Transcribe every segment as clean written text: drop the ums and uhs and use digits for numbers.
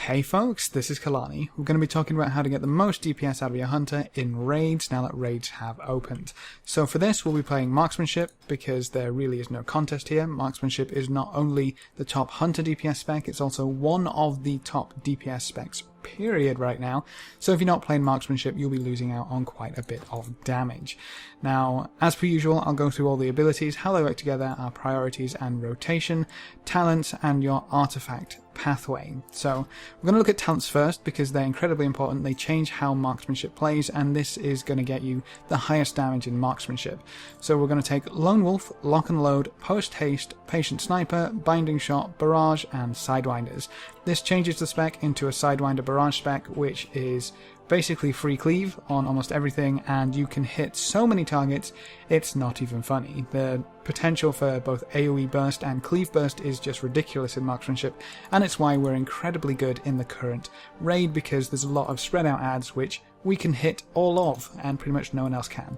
Hey folks, this is Kalani. We're going to be talking about how to get the most DPS out of your hunter in raids now that raids have opened. So for this we'll be playing Marksmanship because there really is no contest here. Marksmanship is not only the top hunter DPS spec, it's also one of the top DPS specs period right now. So if you're not playing Marksmanship, you'll be losing out on quite a bit of damage. Now, as per usual, I'll go through all the abilities, how they work together, our priorities and rotation, talents, and your artifact pathway. So we're going to look at talents first because they're incredibly important. They change how Marksmanship plays, and this is going to get you the highest damage in Marksmanship. So we're going to take Lone Wolf, Lock and Load, Post Haste, Patient Sniper, Binding Shot, Barrage, and Sidewinders. This changes the spec into a Sidewinder Barrage spec, which is basically free cleave on almost everything, and you can hit so many targets it's not even funny. The potential for both AoE burst and cleave burst is just ridiculous in Marksmanship, and it's why we're incredibly good in the current raid, because there's a lot of spread out adds which we can hit all of and pretty much no one else can.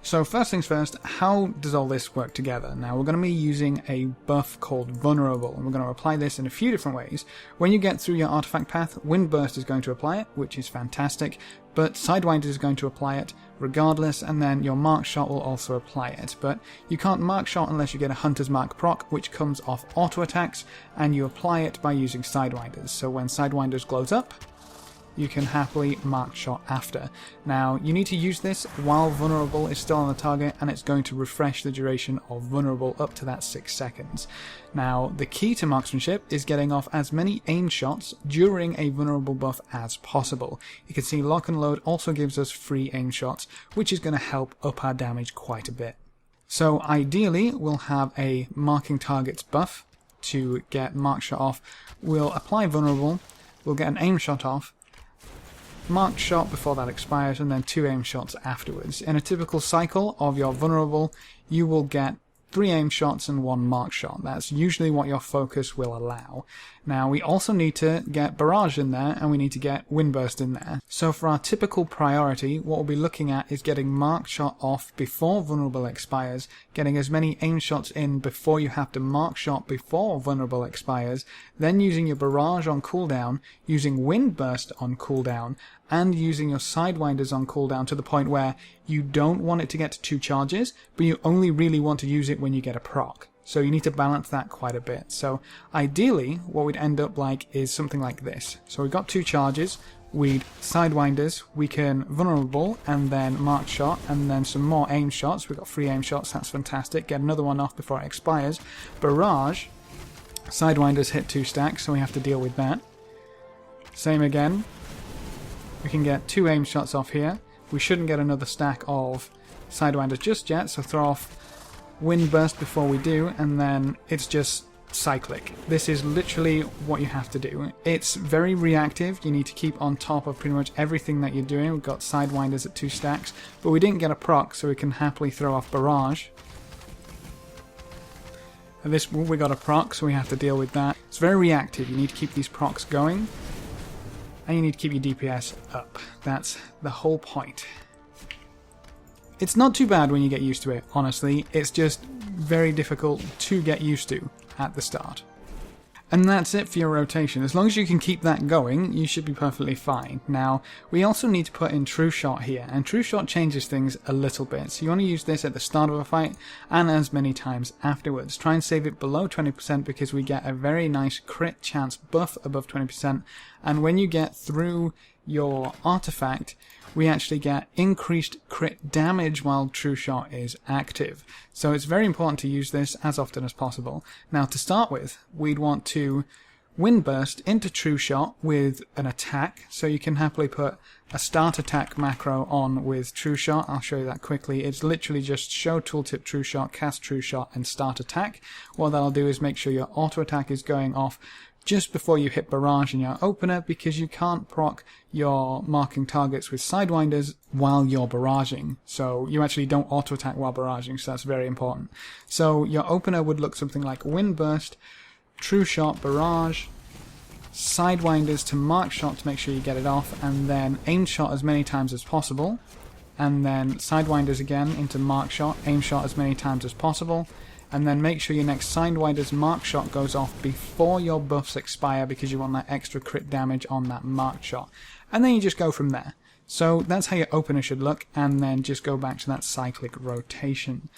So first things first, how does all this work together? Now we're going to be using a buff called Vulnerable, and we're going to apply this in a few different ways. When you get through your artifact path, Wind Burst is going to apply it, which is fantastic, but Sidewinder is going to apply it regardless, and then your Mark Shot will also apply it. But you can't Mark Shot unless you get a Hunter's Mark proc, which comes off auto attacks, and you apply it by using Sidewinders. So when Sidewinders glows up, you can happily Mark Shot after. Now, you need to use this while Vulnerable is still on the target, and it's going to refresh the duration of Vulnerable up to that 6 seconds. Now, the key to Marksmanship is getting off as many aim shots during a Vulnerable buff as possible. You can see Lock and Load also gives us free aim shots, which is going to help up our damage quite a bit. So ideally, we'll have a Marking Targets buff to get Mark Shot off. We'll apply Vulnerable, we'll get an aim shot off, Mark Shot before that expires, and then 2 aim shots afterwards. In a typical cycle of your Vulnerable, you will get 3 aim shots and 1 Mark Shot. That's usually what your focus will allow. Now, we also need to get Barrage in there, and we need to get Wind Burst in there. So for our typical priority, what we'll be looking at is getting Mark Shot off before Vulnerable expires, getting as many aim shots in before you have to Mark Shot before Vulnerable expires, then using your Barrage on cooldown, using Wind Burst on cooldown, and using your Sidewinders on cooldown to the point where you don't want it to get to 2 charges, but you only really want to use it when you get a proc. So you need to balance that quite a bit. So ideally, what we'd end up like is something like this. So we've got 2 charges, we'd Sidewinders, we can Vulnerable, and then Mark Shot, and then some more aim shots. We've got 3 aim shots, that's fantastic. Get another one off before it expires. Barrage, Sidewinders hit 2 stacks, so we have to deal with that. Same again. We can get 2 aim shots off here. We shouldn't get another stack of Sidewinders just yet, so throw off Wind Burst before we do, and then it's just cyclic. This is literally what you have to do. It's very reactive. You need to keep on top of pretty much everything that you're doing. We've got Sidewinders at 2 stacks, but we didn't get a proc, so we can happily throw off Barrage. And this, we got a proc, so we have to deal with that. It's very reactive. You need to keep these procs going, and you need to keep your DPS up. That's the whole point. It's not too bad when you get used to it, honestly. It's just very difficult to get used to at the start. And that's it for your rotation. As long as you can keep that going, you should be perfectly fine. Now, we also need to put in True Shot here, and True Shot changes things a little bit. So you want to use this at the start of a fight, and as many times afterwards. Try and save it below 20% because we get a very nice crit chance buff above 20%, and when you get through your artifact, we actually get increased crit damage while True Shot is active. So it's very important to use this as often as possible. Now to start with, we'd want to Wind Burst into True Shot with an attack, so you can happily put a start attack macro on with True Shot. I'll show you that quickly. It's literally just show tooltip True Shot, cast True Shot, and start attack. What that'll do is make sure your auto attack is going off just before you hit Barrage in your opener, because you can't proc your marking targets with Sidewinders while you're barraging. So you actually don't auto attack while barraging, so that's very important. So your opener would look something like Wind Burst, True Shot, Barrage, Sidewinders to Mark Shot to make sure you get it off, and then aim shot as many times as possible, and then Sidewinders again into Mark Shot, aim shot as many times as possible, and then make sure your next Sidewinder's mark shot goes off before your buffs expire because you want that extra crit damage on that mark shot. And then you just go from there. So that's how your opener should look, and then just go back to that cyclic rotation.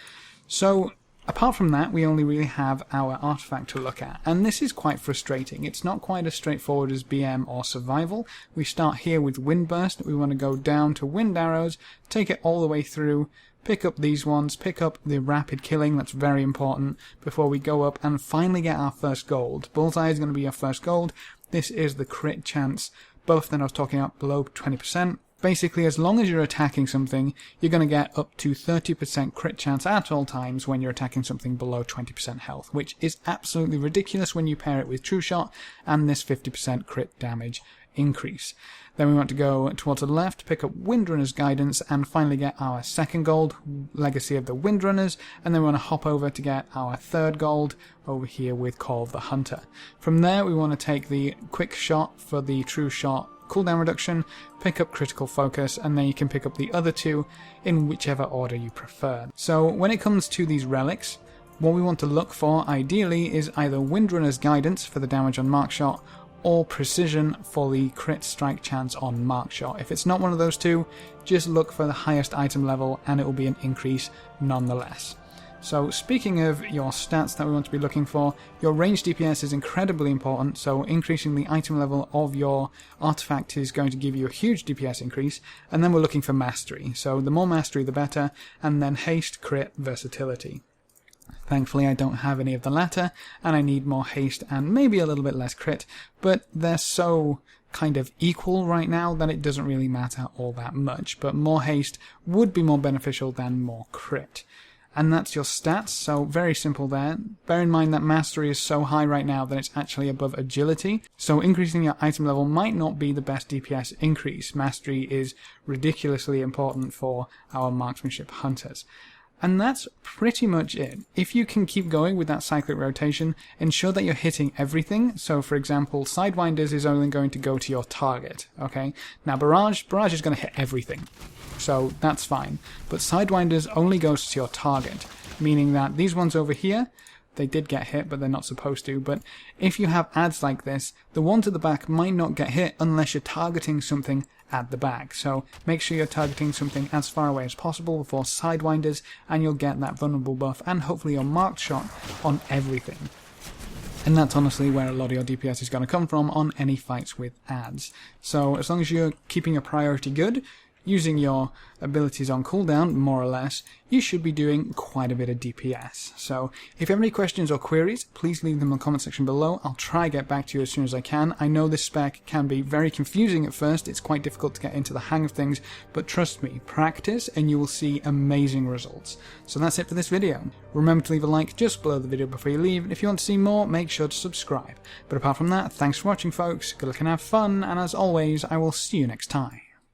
So apart from that, we only really have our artifact to look at, and this is quite frustrating. It's not quite as straightforward as BM or Survival. We start here with Windburst. We want to go down to Wind Arrows, take it all the way through, pick up these ones, pick up the Rapid Killing, that's very important, before we go up and finally get our first gold. Bullseye is going to be our first gold. This is the crit chance buff that I was talking about, below 20%. Basically, as long as you're attacking something, you're going to get up to 30% crit chance at all times when you're attacking something below 20% health, which is absolutely ridiculous when you pair it with True Shot and this 50% crit damage increase. Then we want to go towards the left, pick up Windrunner's Guidance, and finally get our second gold, Legacy of the Windrunners, and then we want to hop over to get our third gold over here with Call of the Hunter. From there, we want to take the Quick Shot for the True Shot cooldown reduction, pick up Critical Focus, and then you can pick up the other two in whichever order you prefer. So when it comes to these relics, what we want to look for ideally is either Windrunner's Guidance for the damage on Mark Shot, or Precision for the crit strike chance on Mark Shot. If it's not one of those two, just look for the highest item level and it will be an increase nonetheless. So speaking of your stats that we want to be looking for, your range DPS is incredibly important, so increasing the item level of your artifact is going to give you a huge DPS increase, and then we're looking for mastery. So the more mastery the better, and then haste, crit, versatility. Thankfully I don't have any of the latter, and I need more haste and maybe a little bit less crit, but they're so kind of equal right now that it doesn't really matter all that much, but more haste would be more beneficial than more crit. And that's your stats, so very simple there. Bear in mind that mastery is so high right now that it's actually above agility, so increasing your item level might not be the best DPS increase. Mastery is ridiculously important for our marksmanship hunters. And that's pretty much it. If you can keep going with that cyclic rotation, ensure that you're hitting everything. So for example, Sidewinders is only going to go to your target, okay? Now Barrage is going to hit everything, so that's fine. But Sidewinders only goes to your target, meaning that these ones over here, they did get hit, but they're not supposed to. But if you have ads like this, the ones at the back might not get hit unless you're targeting something at the back. So make sure you're targeting something as far away as possible before Sidewinders, and you'll get that vulnerable buff and hopefully your marked shot on everything. And that's honestly where a lot of your DPS is going to come from on any fights with ads. So as long as you're keeping your priority good, using your abilities on cooldown, more or less, you should be doing quite a bit of DPS. So if you have any questions or queries, please leave them in the comment section below. I'll try to get back to you as soon as I can. I know this spec can be very confusing at first. It's quite difficult to get into the hang of things, but trust me, practice and you will see amazing results. So that's it for this video. Remember to leave a like just below the video before you leave, and if you want to see more, make sure to subscribe. But apart from that, thanks for watching folks, good luck and have fun, and as always, I will see you next time.